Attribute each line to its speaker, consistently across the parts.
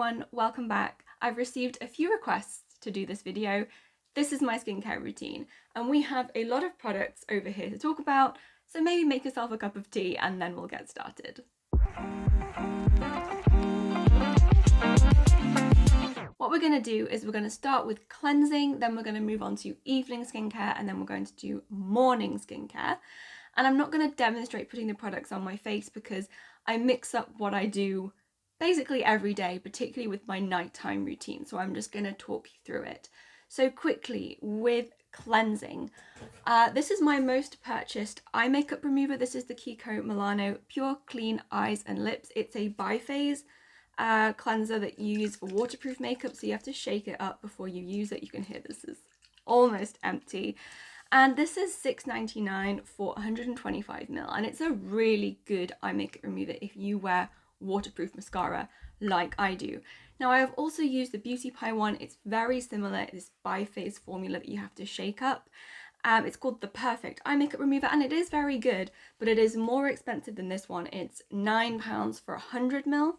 Speaker 1: everyone, welcome back. I've received a few requests to do this video. This is my skincare routine and we have a lot of products over here to talk about, so maybe make yourself a cup of tea and then we'll get started. What we're going to do is we're going to start with cleansing, then we're going to move on to evening skincare, and then we're going to do morning skincare. And I'm not going to demonstrate putting the products on my face because I mix up what I do basically every day, particularly with my nighttime routine. So I'm just going to talk you through it. So quickly with cleansing, this is my most purchased eye makeup remover. This is the Kiko Milano Pure Clean Eyes and Lips. It's a biphase cleanser that you use for waterproof makeup, so you have to shake it up before you use it. You can hear this is almost empty. And this is $6.99 for 125ml, and it's a really good eye makeup remover if you wear waterproof mascara like I do. Now I have also used the Beauty Pie one. It's very similar, this biphase formula that you have to shake up. It's called the Perfect Eye Makeup Remover and it is very good, but it is more expensive than this one. It's £9 for 100ml.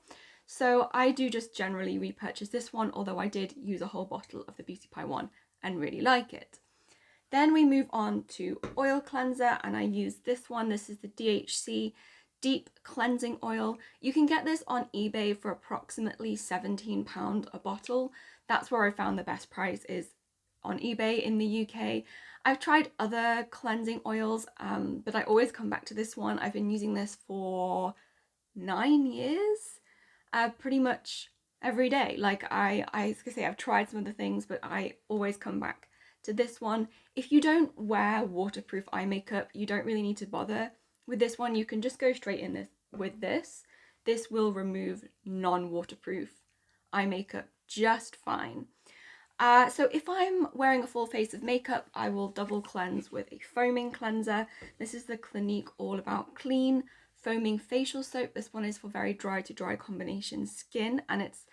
Speaker 1: So I do just generally repurchase this one, although I did use a whole bottle of the Beauty Pie one and really like it. Then we move on to oil cleanser and I use this one. This is the DHC Deep Cleansing Oil. You can get this on eBay for approximately £17 a bottle. That's where I found the best price, is on eBay in the UK. I've tried other cleansing oils, but I always come back to this one. I've been using this for 9 years. Pretty much every day. Like I say, I've tried some other things, but I always come back to this one. If you don't wear waterproof eye makeup, you don't really need to bother with this one. You can just go straight in this with this. This will remove non-waterproof eye makeup just fine. So if I'm wearing a full face of makeup, I will double cleanse with a foaming cleanser. This is the Clinique All About Clean Foaming Facial Soap. This one is for very dry to dry combination skin, and it's,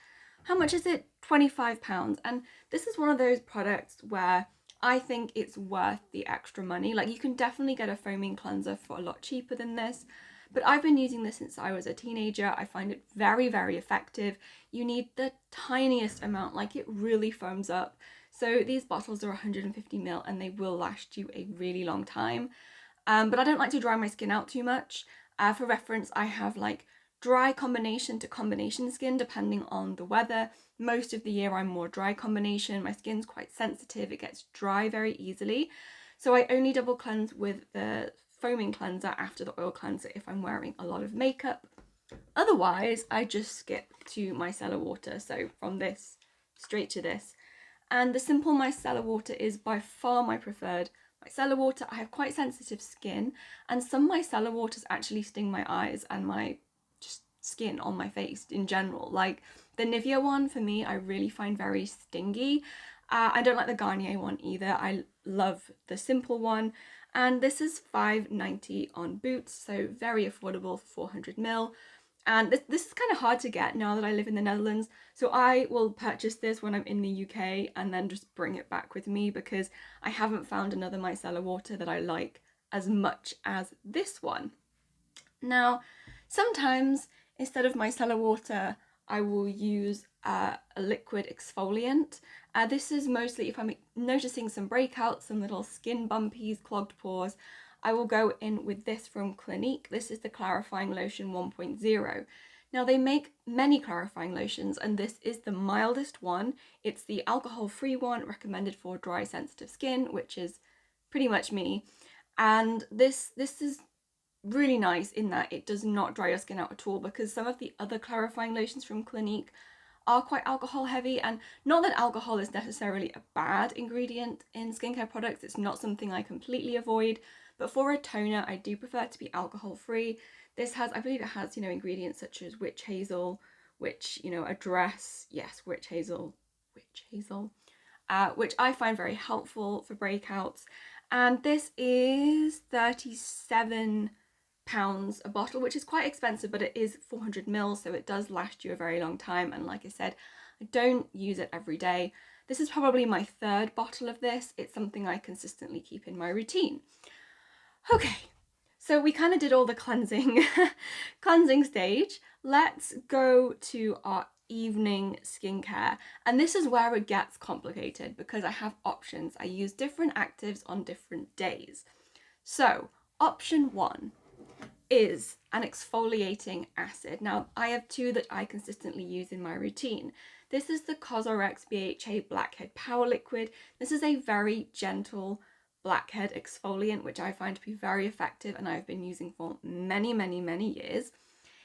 Speaker 1: how much is it? £25. And this is one of those products where I think it's worth the extra money. Like, you can definitely get a foaming cleanser for a lot cheaper than this, but I've been using this since I was a teenager. I find it very, very effective. You need the tiniest amount, like it really foams up. So these bottles are 150ml and they will last you a really long time. But I don't like to dry my skin out too much. For reference, I have like dry combination to combination skin depending on the weather. Most of the year I'm more dry combination. My skin's quite sensitive, it gets dry very easily. So I only double cleanse with the foaming cleanser after the oil cleanser if I'm wearing a lot of makeup. Otherwise, I just skip to micellar water. So from this straight to this. And the simple micellar water is by far my preferred micellar water. I have quite sensitive skin and some micellar waters actually sting my eyes and my just skin on my face in general. Like the Nivea one for me, I really find very stingy. I don't like the Garnier one either. I love the simple one. And this is $5.90 on Boots, so very affordable for 400ml. And this is kind of hard to get now that I live in the Netherlands, so I will purchase this when I'm in the UK and then just bring it back with me because I haven't found another micellar water that I like as much as this one. Now, sometimes instead of micellar water, I will use a liquid exfoliant. This is mostly if I'm noticing some breakouts, some little skin bumpies, clogged pores, I will go in with this from Clinique. This is the Clarifying Lotion 1.0. Now they make many clarifying lotions and this is the mildest one. It's the alcohol-free one recommended for dry sensitive skin, which is pretty much me. And this is really nice in that it does not dry your skin out at all, because some of the other clarifying lotions from Clinique are quite alcohol heavy, and not that alcohol is necessarily a bad ingredient in skincare products. It's not something I completely avoid. But for a toner, I do prefer it to be alcohol free. This has, I believe it has, ingredients such as witch hazel, which, address, yes, witch hazel, which I find very helpful for breakouts. And this is £37 a bottle, which is quite expensive, but it is 400ml, so it does last you a very long time. And like I said, I don't use it every day. This is probably my third bottle of this. It's something I consistently keep in my routine. Okay, so we kind of did all the cleansing stage. Let's go to our evening skincare, and this is where it gets complicated because I have options. I use different actives on different days. So option 1 is an exfoliating acid. Now, I have 2 that I consistently use in my routine. This is the CosRX BHA Blackhead Power Liquid. This is a very gentle blackhead exfoliant, which I find to be very effective and I've been using for many, many, many years.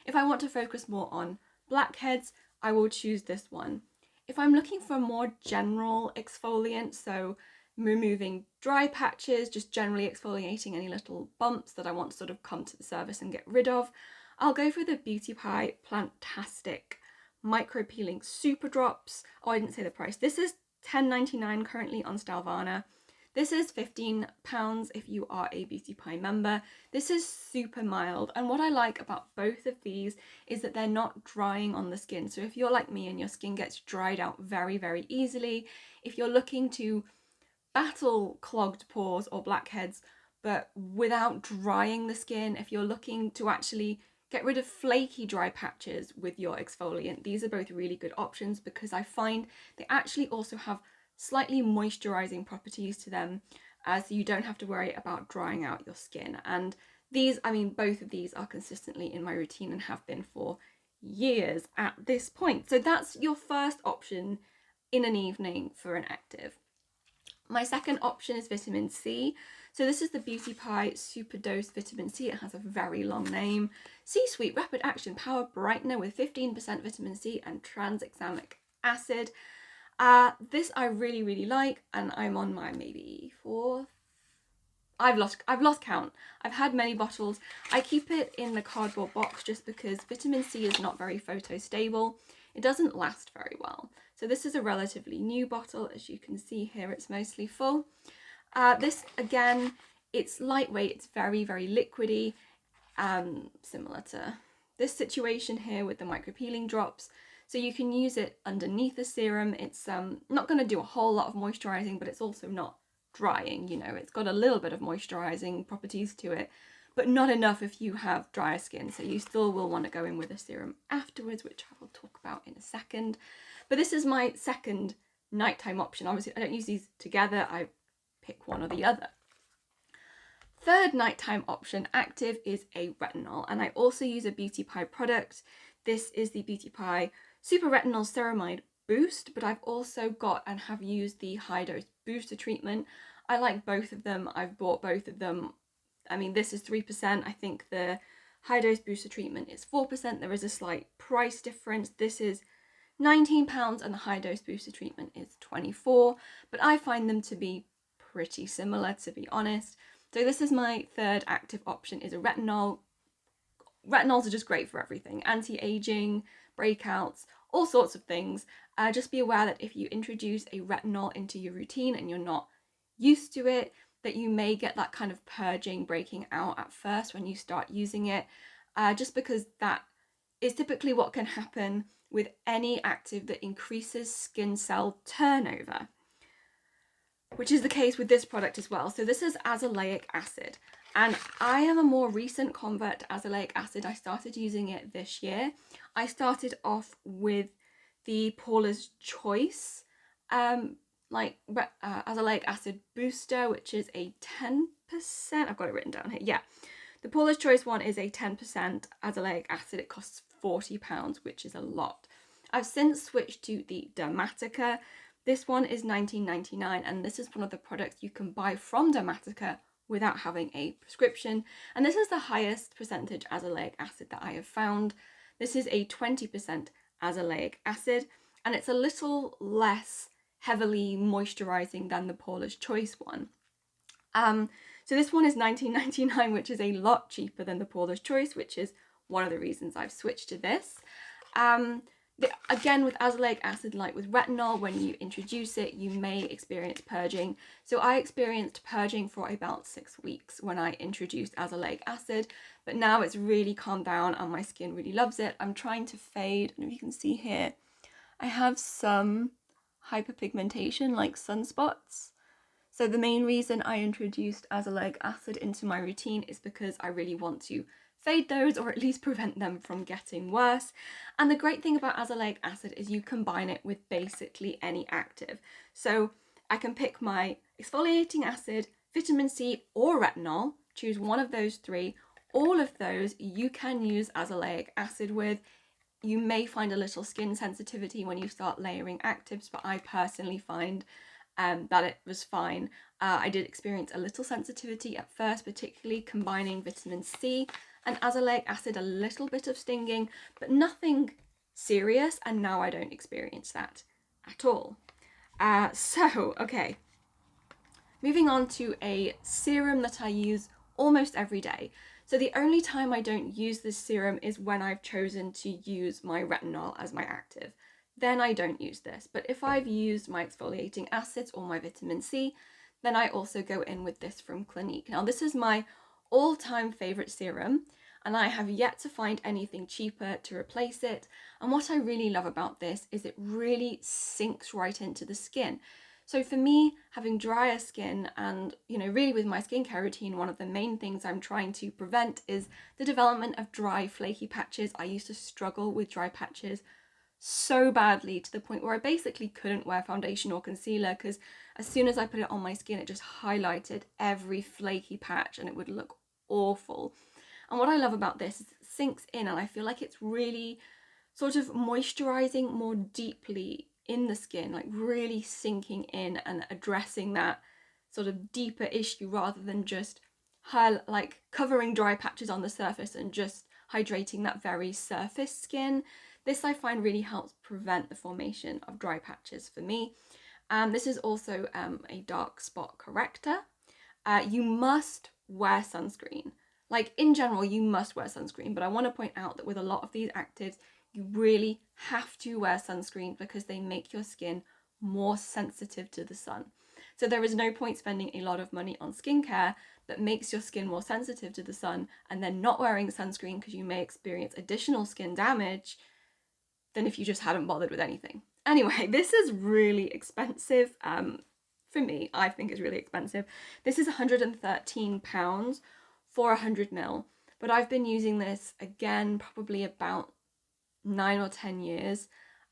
Speaker 1: If I want to focus more on blackheads, I will choose this one. If I'm looking for a more general exfoliant, so removing dry patches, just generally exfoliating any little bumps that I want to sort of come to the surface and get rid of, I'll go for the Beauty Pie Plantastic Micropeeling Superdrops. Oh, I didn't say the price. This is $10.99 currently on Stylevana. This is £15 if you are a Beauty Pie member. This is super mild, and what I like about both of these is that they're not drying on the skin. So if you're like me and your skin gets dried out very, very easily, if you're looking to battle clogged pores or blackheads but without drying the skin, if you're looking to actually get rid of flaky dry patches with your exfoliant, these are both really good options because I find they actually also have slightly moisturizing properties to them, so you don't have to worry about drying out your skin. And these, I mean, both of these are consistently in my routine and have been for years at this point. So that's your first option in an evening for an active. My second option is vitamin C. So this is the Beauty Pie Superdose Vitamin C. It has a very long name. C-Suite Rapid Action Power Brightener with 15% vitamin C and tranexamic acid. This I really, really like, and I'm on my maybe 4th. I've lost count. I've had many bottles. I keep it in the cardboard box just because vitamin C is not very photo-stable. It doesn't last very well. So this is a relatively new bottle. As you can see here, it's mostly full. This, again, it's lightweight. It's very, very liquidy, similar to this situation here with the micropeeling drops. So you can use it underneath the serum. It's not going to do a whole lot of moisturizing, but it's also not drying. You know, it's got a little bit of moisturizing properties to it, but not enough if you have drier skin. So you still will want to go in with a serum afterwards, which I will talk about in a second. But this is my second nighttime option. Obviously, I don't use these together. I pick one or the other. Third nighttime option active is a retinol, and I also use a Beauty Pie product. This is the Beauty Pie Super Retinol Ceramide Boost, but I've also got and have used the high dose booster treatment. I like both of them. I've bought both of them. I mean, this is 3%. I think the high dose booster treatment is 4%. There is a slight price difference. This is £19 and the high dose booster treatment is 24, but I find them to be pretty similar, to be honest. So this is my third active option, is a retinol. Retinols are just great for everything. Anti-aging, breakouts, all sorts of things. Just be aware that if you introduce a retinol into your routine and you're not used to it, that you may get that kind of purging, breaking out at first when you start using it, just because that is typically what can happen with any active that increases skin cell turnover, which is the case with this product as well. So this is azelaic acid, and I am a more recent convert to azelaic acid. I started using it this year. I started off with the Paula's Choice azelaic acid booster, which is a 10%. I've got it written down here. Yeah, the Paula's Choice one is a 10% azelaic acid. It costs £40, which is a lot. I've since switched to the Dermatica. This one is $19.99, and this is one of the products you can buy from Dermatica without having a prescription. And this is the highest percentage azelaic acid that I have found. This is a 20% azelaic acid, and it's a little less heavily moisturizing than the Paula's Choice one. So this one is $19.99, which is a lot cheaper than the Paula's Choice, which is one of the reasons I've switched to this. Again, with azelaic acid, like with retinol, when you introduce it, you may experience purging. So I experienced purging for about 6 weeks when I introduced azelaic acid, but now it's really calmed down and my skin really loves it. I'm trying to fade, and if you can see here, I have some hyperpigmentation, like sunspots. So the main reason I introduced azelaic acid into my routine is because I really want to fade those or at least prevent them from getting worse. And the great thing about azelaic acid is you combine it with basically any active. So I can pick my exfoliating acid, vitamin C, or retinol, choose one of those three. All of those you can use azelaic acid with. You may find a little skin sensitivity when you start layering actives, but I personally find that it was fine. I did experience a little sensitivity at first, particularly combining vitamin C and azelaic acid, a little bit of stinging, but nothing serious, and now I don't experience that at all. Okay, moving on to a serum that I use almost every day. So the only time I don't use this serum is when I've chosen to use my retinol as my active. Then I don't use this. But if I've used my exfoliating acids or my vitamin C, then I also go in with this from Clinique. Now this is my all-time favorite serum, and I have yet to find anything cheaper to replace it. And what I really love about this is it really sinks right into the skin. So for me, having drier skin and, really with my skincare routine, one of the main things I'm trying to prevent is the development of dry, flaky patches. I used to struggle with dry patches so badly to the point where I basically couldn't wear foundation or concealer because as soon as I put it on my skin, it just highlighted every flaky patch and it would look awful. And what I love about this is it sinks in, and I feel like it's really sort of moisturizing more deeply in the skin, like really sinking in and addressing that sort of deeper issue rather than just like covering dry patches on the surface and just hydrating that very surface skin. This I find really helps prevent the formation of dry patches for me. This is also a dark spot corrector. You must wear sunscreen. Like in general, you must wear sunscreen, but I want to point out that with a lot of these actives, you really have to wear sunscreen because they make your skin more sensitive to the sun. So there is no point spending a lot of money on skincare that makes your skin more sensitive to the sun and then not wearing sunscreen because you may experience additional skin damage than if you just hadn't bothered with anything. Anyway, this is really expensive. For me, I think it's really expensive. This is £113 for 100ml, but I've been using this again probably about 9 or 10 years,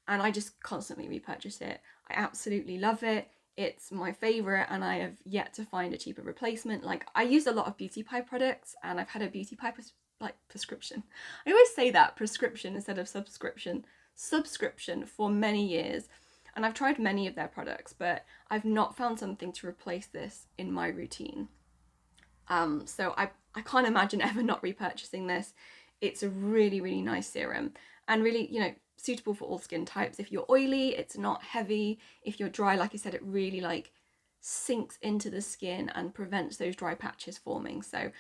Speaker 1: and I just constantly repurchase it. I absolutely love it. It's my favorite, and I have yet to find a cheaper replacement. Like, I use a lot of Beauty Pie products, and I've had a Beauty Pie prescription. I always say that, prescription instead of subscription for many years, and I've tried many of their products, but I've not found something to replace this in my routine. So I can't imagine ever not repurchasing this. It's a really, really nice serum and really, suitable for all skin types. If you're oily, it's not heavy. If you're dry, like I said, it really like sinks into the skin and prevents those dry patches forming. So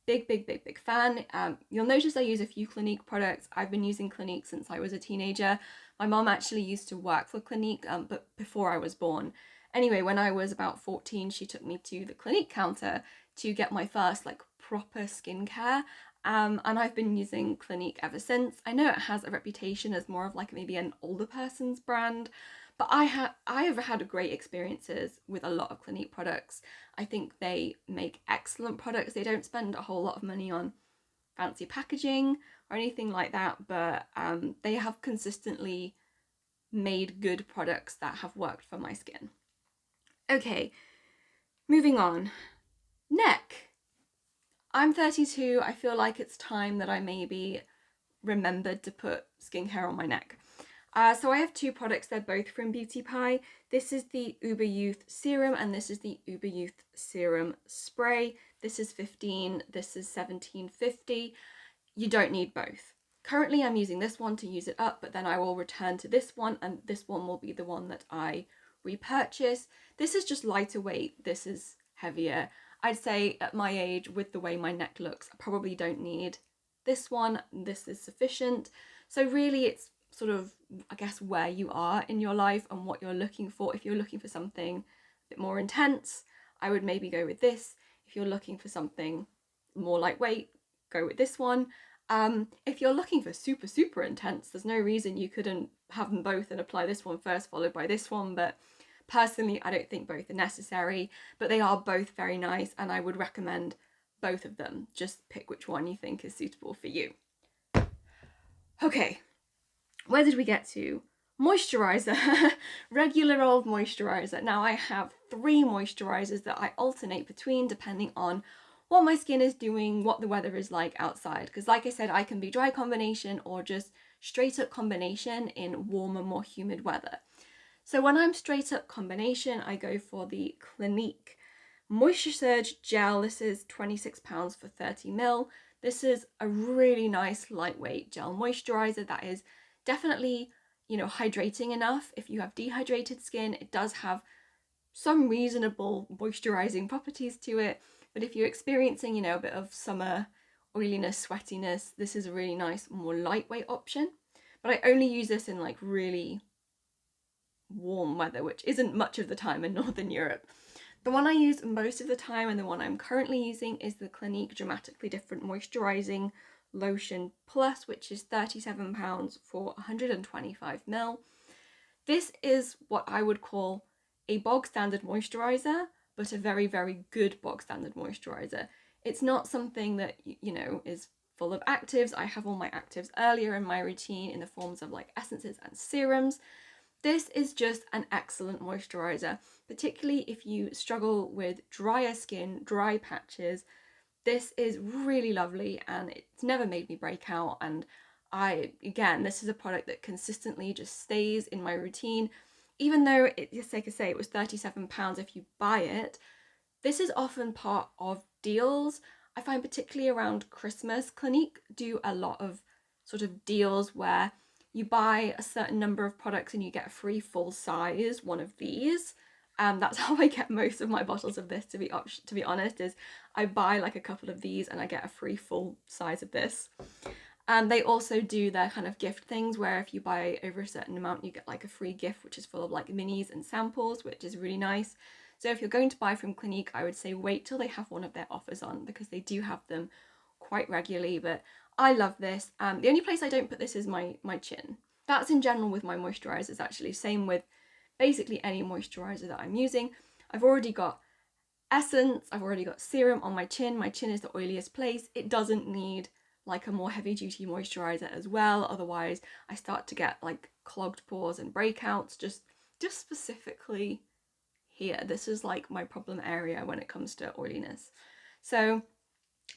Speaker 1: big fan. You'll notice I use a few Clinique products. I've been using Clinique since I was a teenager. My mom actually used to work for Clinique, but before I was born. Anyway, when I was about 14, she took me to the Clinique counter to get my first like proper skincare. And I've been using Clinique ever since. I know it has a reputation as more of like maybe an older person's brand, but I have had great experiences with a lot of Clinique products. I think they make excellent products. They don't spend a whole lot of money on fancy packaging or anything like that, but they have consistently made good products that have worked for my skin. Okay, moving on. Neck. I'm 32. I feel like it's time that I maybe remembered to put skincare on my neck. So I have two products. They're both from Beauty Pie. This is the Uber Youth Serum and this is the Uber Youth Serum Spray. This is 15, this is 17.50. You don't need both. Currently I'm using this one to use it up, but then I will return to this one and this one will be the one that I repurchase. This is just lighter weight, this is heavier. I'd say at my age, with the way my neck looks, I probably don't need this one. This is sufficient. So really it's sort of, I guess, where you are in your life and what you're looking for. If you're looking for something a bit more intense, I would maybe go with this. If you're looking for something more lightweight, go with this one. If you're looking for super intense, there's no reason you couldn't have them both and apply this one first followed by this one, but personally I don't think both are necessary, but they are both very nice and I would recommend both of them. Just pick which one you think is suitable for you. Okay, where did we get to? Moisturizer, regular old moisturizer. Now I have 3 moisturizers that I alternate between depending on what my skin is doing, what the weather is like outside. Because like I said, I can be dry combination or just straight up combination in warmer, more humid weather. So when I'm straight up combination, I go for the Clinique Moisture Surge Gel. This is £26 for 30ml. This is a really nice lightweight gel moisturizer that is definitely, you know, hydrating enough. If you have dehydrated skin, it does have some reasonable moisturizing properties to it. But if you're experiencing, you know, a bit of summer oiliness, sweatiness, this is a really nice, more lightweight option. But I only use this in like really warm weather, which isn't much of the time in Northern Europe. The one I use most of the time and the one I'm currently using is the Clinique Dramatically Different Moisturizing Lotion Plus, which is £37 for 125ml. This is what I would call a bog standard moisturizer, but a very, very good bog standard moisturizer. It's not something that, you know, is full of actives. I have all my actives earlier in my routine in the forms of like essences and serums. This is just an excellent moisturizer, particularly if you struggle with drier skin, dry patches. This is really lovely and it's never made me break out. And again, this is a product that consistently just stays in my routine. Even though it's like I say, it was £37 if you buy it, this is often part of deals. I find particularly around Christmas, Clinique do a lot of sort of deals where you buy a certain number of products and you get a free full size one of these. That's how I get most of my bottles of this, to be honest, is I buy like a couple of these and I get a free full size of this. And they also do their kind of gift things where if you buy over a certain amount, you get like a free gift, which is full of like minis and samples, which is really nice. So if you're going to buy from Clinique, I would say wait till they have one of their offers on, because they do have them quite regularly. But I love this. The only place I don't put this is my chin. That's in general with my moisturizers actually. Same with basically any moisturizer that I'm using. I've already got essence, I've already got serum on my chin. My chin is the oiliest place. It doesn't need like a more heavy duty moisturizer as well. Otherwise I start to get like clogged pores and breakouts just specifically here. This is like my problem area when it comes to oiliness. So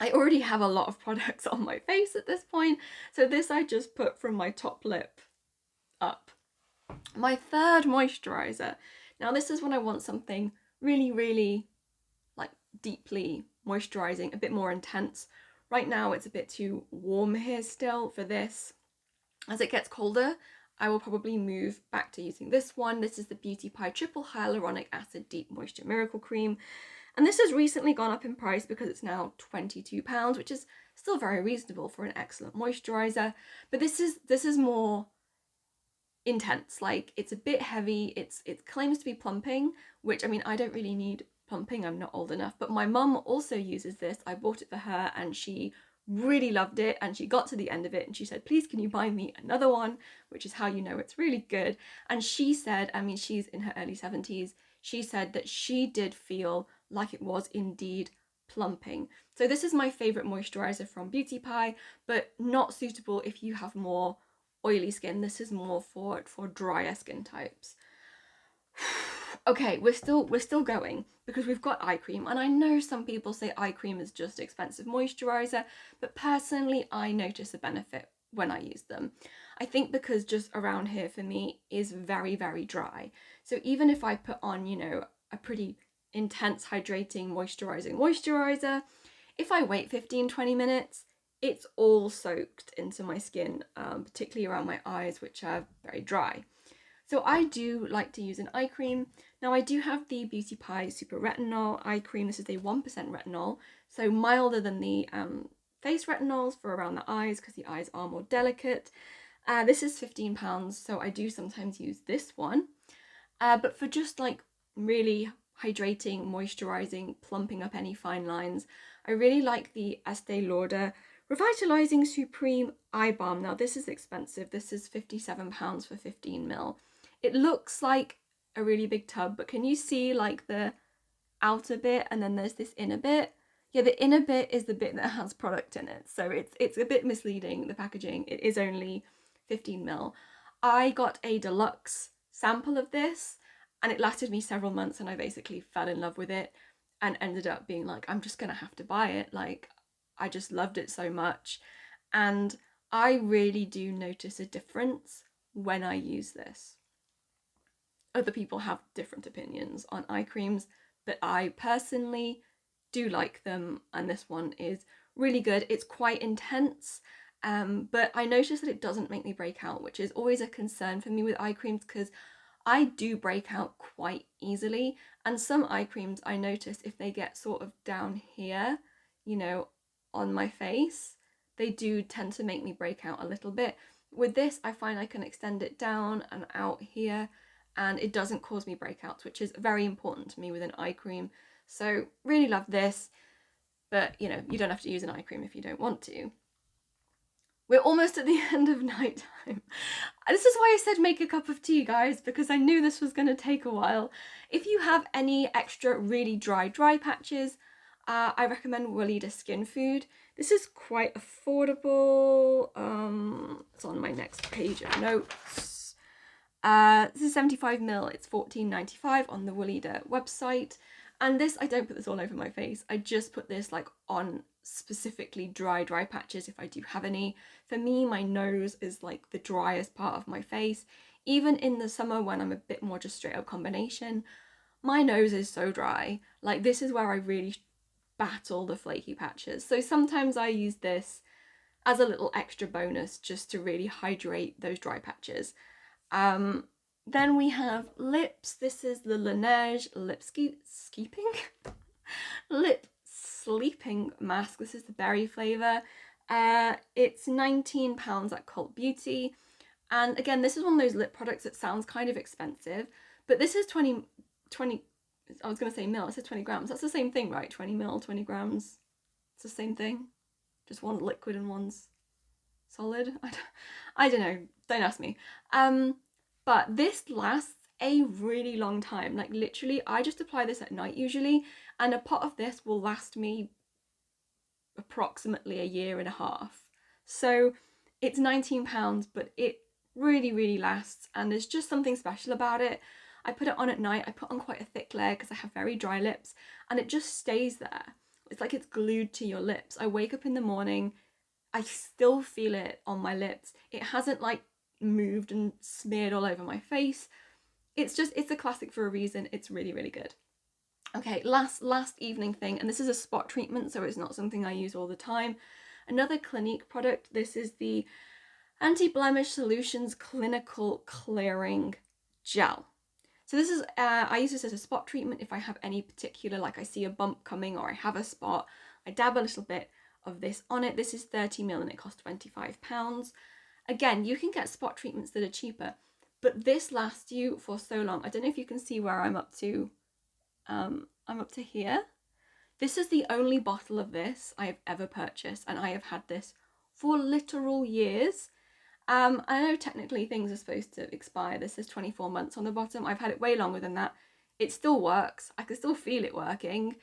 Speaker 1: I already have a lot of products on my face at this point. So this I just put from my top lip up. My third moisturizer. Now this is when I want something really, really like deeply moisturizing, a bit more intense. Right now it's a bit too warm here still for this. As it gets colder, I will probably move back to using this one. This is the Beauty Pie Triple Hyaluronic Acid Deep Moisture Miracle Cream. And this has recently gone up in price because it's now £22, which is still very reasonable for an excellent moisturizer. But this is more intense. Like, it's a bit heavy. It claims to be plumping, which, I mean, I don't really need plumping. I'm not old enough. But my mum also uses this. I bought it for her and she really loved it, and she got to the end of it and she said, please, can you buy me another one, which is how you know it's really good. And she said, I mean, she's in her early 70s, she said that she did feel like it was indeed plumping. So this is my favorite moisturizer from Beauty Pie, but not suitable if you have more oily skin. This is more for drier skin types. Okay, we're still going because we've got eye cream, and I know some people say eye cream is just expensive moisturizer, but personally I notice a benefit when I use them. I think because just around here for me is very, very dry. So even if I put on, you know, a pretty intense hydrating moisturizer, if I wait 15-20 minutes, it's all soaked into my skin, particularly around my eyes, which are very dry. So I do like to use an eye cream. Now I do have the Beauty Pie Super Retinol eye cream. This is a 1% retinol, so milder than the face retinols for around the eyes because the eyes are more delicate. This is £15, so I do sometimes use this one. But for just like really hydrating, moisturizing, plumping up any fine lines, I really like the Estee Lauder Revitalizing Supreme Eye Balm. Now this is expensive. This is £57 for 15ml. It looks like a really big tub, but can you see like the outer bit and then there's this inner bit? Yeah, the inner bit is the bit that has product in it, so it's a bit misleading, the packaging. It is only 15 ml. I got a deluxe sample of this and it lasted me several months, and I basically fell in love with it and ended up being like, I'm just gonna have to buy it. Like, I just loved it so much. And I really do notice a difference when I use this. Other people have different opinions on eye creams, but I personally do like them, and this one is really good. It's quite intense, but I notice that it doesn't make me break out, which is always a concern for me with eye creams, because I do break out quite easily, and some eye creams I notice if they get sort of down here, you know, on my face, they do tend to make me break out a little bit. With this, I find I can extend it down and out here, and it doesn't cause me breakouts, which is very important to me with an eye cream. So really love this, but you know, you don't have to use an eye cream if you don't want to. We're almost at the end of night time. This is why I said make a cup of tea, guys, because I knew this was going to take a while. If you have any extra really dry patches, I recommend Weleda Skin Food. This is quite affordable. It's on my next page of notes. This is 75ml, it's $14.95 on the Weleda website. And this, I don't put this all over my face. I just put this like on specifically dry patches if I do have any. For me, my nose is like the driest part of my face. Even in the summer when I'm a bit more just straight up combination, my nose is so dry. Like, this is where I really battle the flaky patches. So sometimes I use this as a little extra bonus just to really hydrate those dry patches. Then we have lips. This is the Laneige Lip Sleeping Mask. This is the berry flavour. It's £19 at Cult Beauty. And again, this is one of those lip products that sounds kind of expensive, but this is 20 I was going to say mil, it says 20 grams. That's the same thing, right? 20 mil, 20 grams. It's the same thing. Just one's liquid and one's solid. I don't know. Don't ask me. But this lasts a really long time. Like, literally, I just apply this at night usually, and a pot of this will last me approximately a year and a half. So it's £19, but it really lasts, and there's just something special about it. I put it on at night. I put on quite a thick layer because I have very dry lips, and it just stays there. It's like it's glued to your lips. I wake up in the morning, I still feel it on my lips. It hasn't like moved and smeared all over my face. It's a classic for a reason. It's really good. Okay, last evening thing, and this is a spot treatment, so it's not something I use all the time. Another Clinique product. This is the Anti-Blemish Solutions Clinical Clearing Gel. So this is, I use this as a spot treatment if I have any particular, like I see a bump coming or I have a spot, I dab a little bit of this on it. This is 30ml and it costs £25. Again, you can get spot treatments that are cheaper, but this lasts you for so long. I don't know if you can see where I'm up to. I'm up to here. This is the only bottle of this I have ever purchased, and I have had this for literal years. I know technically things are supposed to expire. This says 24 months on the bottom. I've had it way longer than that. It still works. I can still feel it working.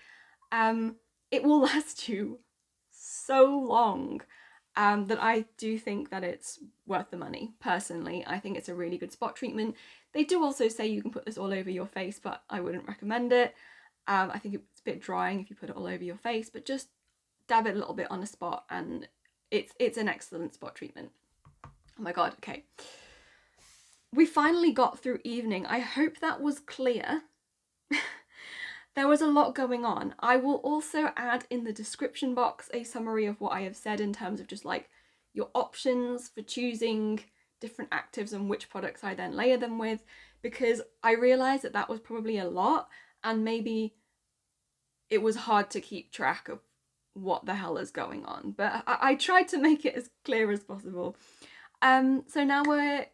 Speaker 1: It will last you so long that I do think that it's worth the money. Personally, I think it's a really good spot treatment. They do also say you can put this all over your face, but I wouldn't recommend it. I think it's a bit drying if you put it all over your face, but just dab it a little bit on a spot and it's an excellent spot treatment. Oh my god, okay. We finally got through evening. I hope that was clear. There was a lot going on. I will also add in the description box a summary of what I have said in terms of just like your options for choosing different actives and which products I then layer them with, because I realised that that was probably a lot and maybe it was hard to keep track of what the hell is going on. But I tried to make it as clear as possible. So now we're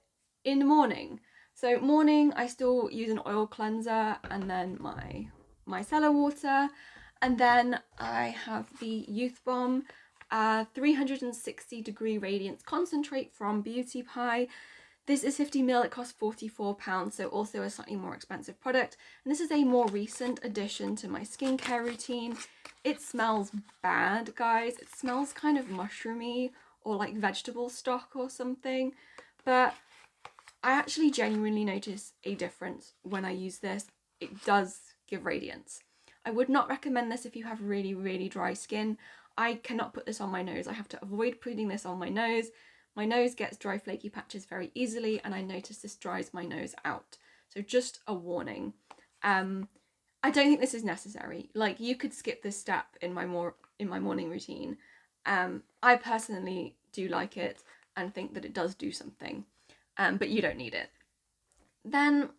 Speaker 1: in the morning. So morning, I still use an oil cleanser and then my micellar water. And then I have the Youth Bomb 360 degree radiance concentrate from Beauty Pie. This is 50ml, it costs £44, so also a slightly more expensive product. And this is a more recent addition to my skincare routine. It smells bad, guys. It smells kind of mushroomy or like vegetable stock or something. But I actually genuinely notice a difference when I use this. It does give radiance. I would not recommend this if you have really, really dry skin. I cannot put this on my nose. I have to avoid putting this on my nose. My nose gets dry, flaky patches very easily, and I notice this dries my nose out. So just a warning. I don't think this is necessary. Like, you could skip this step in my morning routine. I personally do like it and think that it does do something, but you don't need it. Then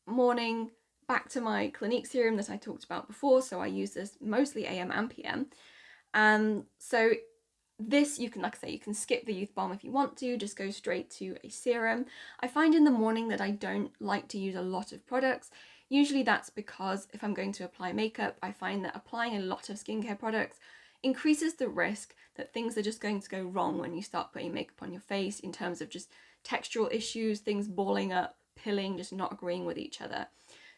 Speaker 1: morning, back to my Clinique serum that I talked about before. So I use this mostly AM and PM. So this, you can, like I say, you can skip the youth balm if you want to, just go straight to a serum. I find in the morning that I don't like to use a lot of products. Usually that's because if I'm going to apply makeup, I find that applying a lot of skincare products increases the risk that things are just going to go wrong when you start putting makeup on your face, in terms of just textural issues, things balling up, pilling, just not agreeing with each other.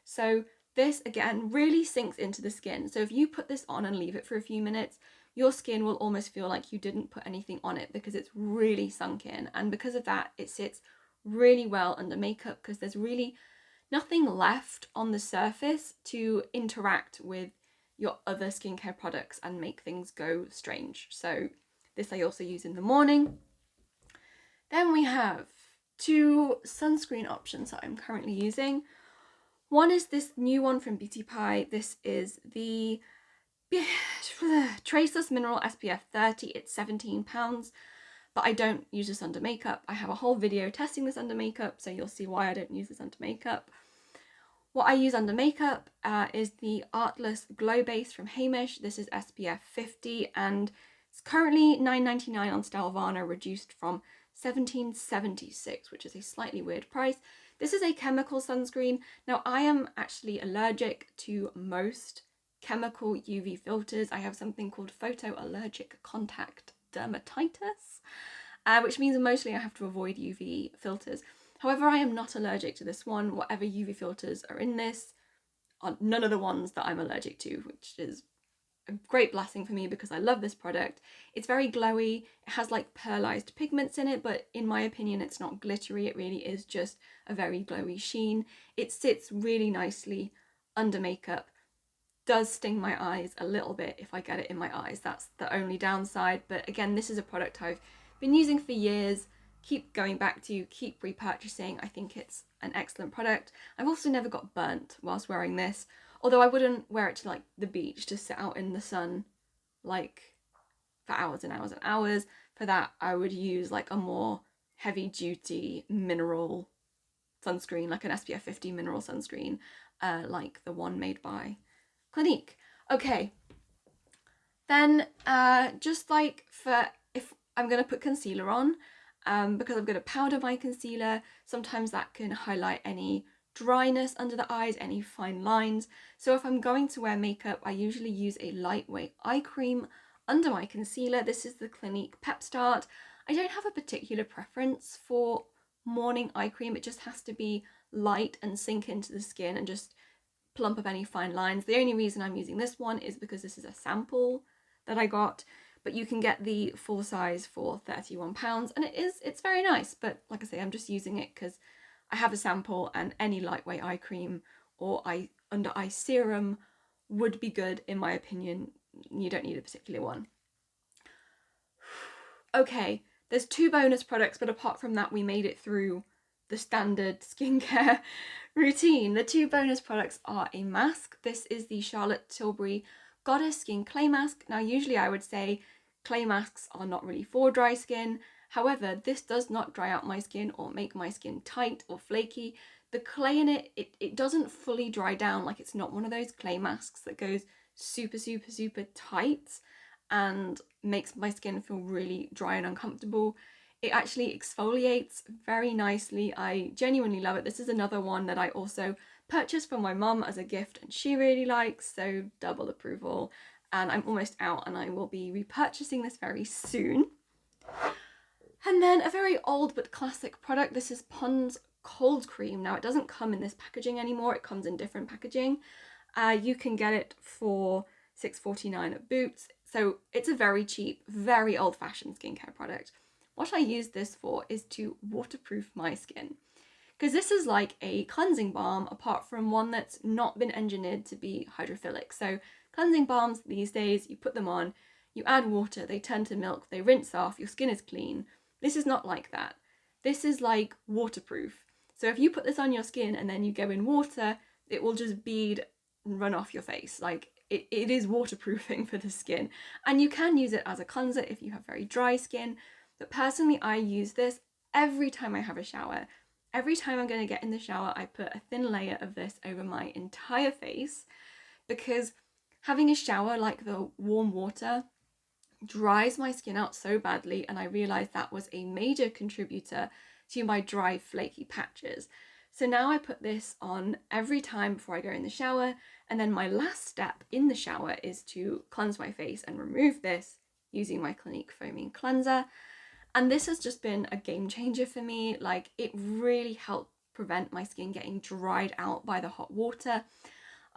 Speaker 1: So this, again, really sinks into the skin. So if you put this on and leave it for a few minutes, your skin will almost feel like you didn't put anything on it because it's really sunk in. And because of that, it sits really well under makeup because there's really nothing left on the surface to interact with your other skincare products and make things go strange. So this I also use in the morning. Then we have two sunscreen options that I'm currently using. One is this new one from Beauty Pie. This is the Traceless Mineral SPF 30. It's £17, but I don't use this under makeup. I have a whole video testing this under makeup, so you'll see why I don't use this under makeup. What I use under makeup is the Artless Glow Base from Hamish. This is SPF 50 and it's currently £9.99 on Stylevana, reduced from £17.76, which is a slightly weird price. This is a chemical sunscreen. Now, I am actually allergic to most chemical UV filters. I have something called photoallergic contact dermatitis, which means mostly I have to avoid UV filters. However, I am not allergic to this one. Whatever UV filters are in this are none of the ones that I'm allergic to, which is a great blessing for me because I love this product. It's very glowy. It has like pearlized pigments in it, but in my opinion, it's not glittery. It really is just a very glowy sheen. It sits really nicely under makeup. Does sting my eyes a little bit if I get it in my eyes. That's the only downside. But again, this is a product I've been using for years, keep going back to, keep repurchasing. I think it's an excellent product. I've also never got burnt whilst wearing this, although I wouldn't wear it to like the beach to sit out in the sun like for hours and hours and hours. For that, I would use like a more heavy duty mineral sunscreen, like an SPF 50 mineral sunscreen, like the one made by Clinique. Okay, then just like for if I'm gonna put concealer on, because I'm gonna powder my concealer, sometimes that can highlight any dryness under the eyes, any fine lines. So if I'm going to wear makeup, I usually use a lightweight eye cream under my concealer. This is the Clinique Pep Start. I don't have a particular preference for morning eye cream. It just has to be light and sink into the skin and just plump up any fine lines. The only reason I'm using this one is because this is a sample that I got, but you can get the full size for £31 and it's very nice. But like I say, I'm just using it because I have a sample, and any lightweight eye cream or under eye serum would be good in my opinion. You don't need a particular one. Okay, there's two bonus products, but apart from that, we made it through the standard skincare routine. The two bonus products are a mask. This is the Charlotte Tilbury Goddess Skin Clay Mask. Now, usually I would say clay masks are not really for dry skin. However, this does not dry out my skin or make my skin tight or flaky. The clay in it doesn't fully dry down. Like, it's not one of those clay masks that goes super, super, super tight and makes my skin feel really dry and uncomfortable. It actually exfoliates very nicely. I genuinely love it. This is another one that I also purchased for my mum as a gift and she really likes, so double approval. And I'm almost out and I will be repurchasing this very soon. And then a very old but classic product, this is Pond's Cold Cream. Now it doesn't come in this packaging anymore, it comes in different packaging. You can get it for $6.49 at Boots, so it's a very cheap, very old-fashioned skincare product. What I use this for is to waterproof my skin, because this is like a cleansing balm apart from one that's not been engineered to be hydrophilic. So cleansing balms these days, you put them on, you add water, they turn to milk, they rinse off, your skin is clean. This is not like that. This is like waterproof. So if you put this on your skin and then you go in water, it will just bead and run off your face. Like it is waterproofing for the skin. And you can use it as a cleanser if you have very dry skin. But personally, I use this every time I have a shower. Every time I'm going to get in the shower, I put a thin layer of this over my entire face, because having a shower, like the warm water, dries my skin out so badly, and I realized that was a major contributor to my dry, flaky patches. So now I put this on every time before I go in the shower, and then my last step in the shower is to cleanse my face and remove this using my Clinique foaming cleanser. And this has just been a game changer for me. Like, it really helped prevent my skin getting dried out by the hot water.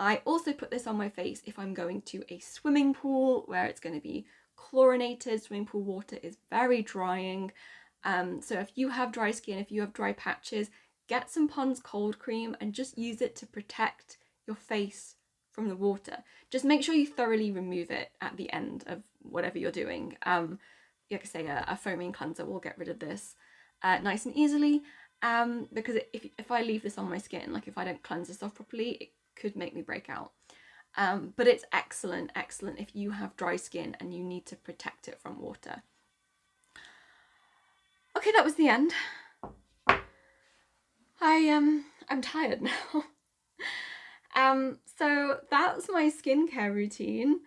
Speaker 1: I also put this on my face if I'm going to a swimming pool where it's going to be chlorinated. Swimming pool water is very drying. So if you have dry skin, if you have dry patches, get some Pond's cold cream and just use it to protect your face from the water. Just make sure you thoroughly remove it at the end of whatever you're doing. Like I say, a foaming cleanser will get rid of this nice and easily, because if I leave this on my skin, like if I don't cleanse this off properly, it could make me break out. But it's excellent if you have dry skin and you need to protect it from water. Okay, that was the end. I'm tired now. So that's my skincare routine.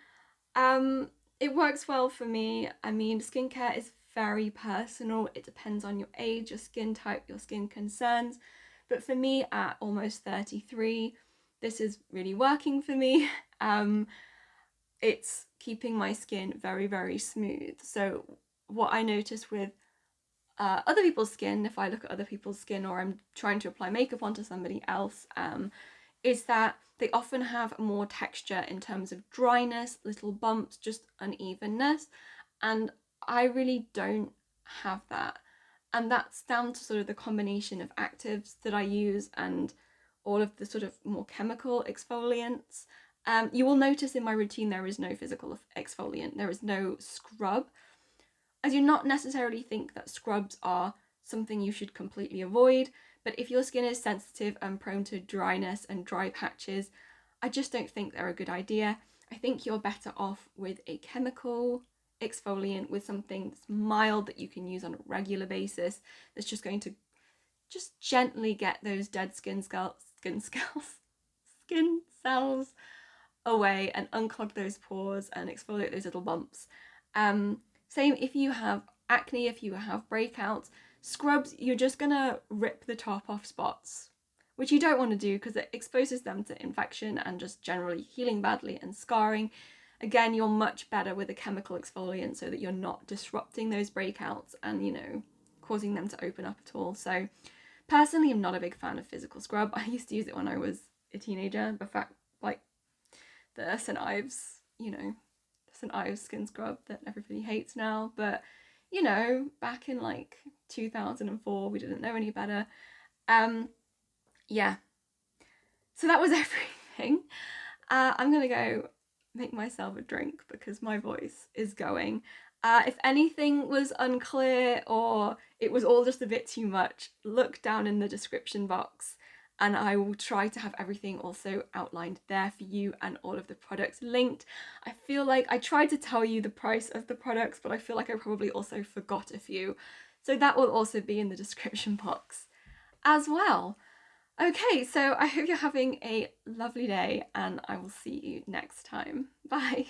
Speaker 1: It works well for me. I mean, skincare is very personal. It depends on your age, your skin type, your skin concerns. But for me, at almost 33, this is really working for me. It's keeping my skin very, very smooth. So what I notice with other people's skin, if I look at other people's skin or I'm trying to apply makeup onto somebody else, is that they often have more texture in terms of dryness, little bumps, just unevenness. And I really don't have that. And that's down to sort of the combination of actives that I use and all of the sort of more chemical exfoliants. You will notice in my routine there is no physical exfoliant, there is no scrub. I do not necessarily think that scrubs are something you should completely avoid, but if your skin is sensitive and prone to dryness and dry patches, I just don't think they're a good idea. I think you're better off with a chemical exfoliant, with something that's mild that you can use on a regular basis, that's just going to just gently get those dead skin cells away and unclog those pores and exfoliate those little bumps. Same if you have acne, if you have breakouts, scrubs, you're just gonna rip the top off spots, which you don't want to do because it exposes them to infection and just generally healing badly and scarring. Again, you're much better with a chemical exfoliant so that you're not disrupting those breakouts and, you know, causing them to open up at all. So personally, I'm not a big fan of physical scrub. I used to use it when I was a teenager, but fact, like the St. Ives, you know, St. Ives skin scrub that everybody hates now. But, you know, back in like 2004, we didn't know any better. Yeah. So that was everything. I'm gonna go make myself a drink because my voice is going. If anything was unclear or it was all just a bit too much, look down in the description box and I will try to have everything also outlined there for you and all of the products linked. I feel like I tried to tell you the price of the products, but I feel like I probably also forgot a few. So that will also be in the description box as well. Okay, so I hope you're having a lovely day and I will see you next time. Bye.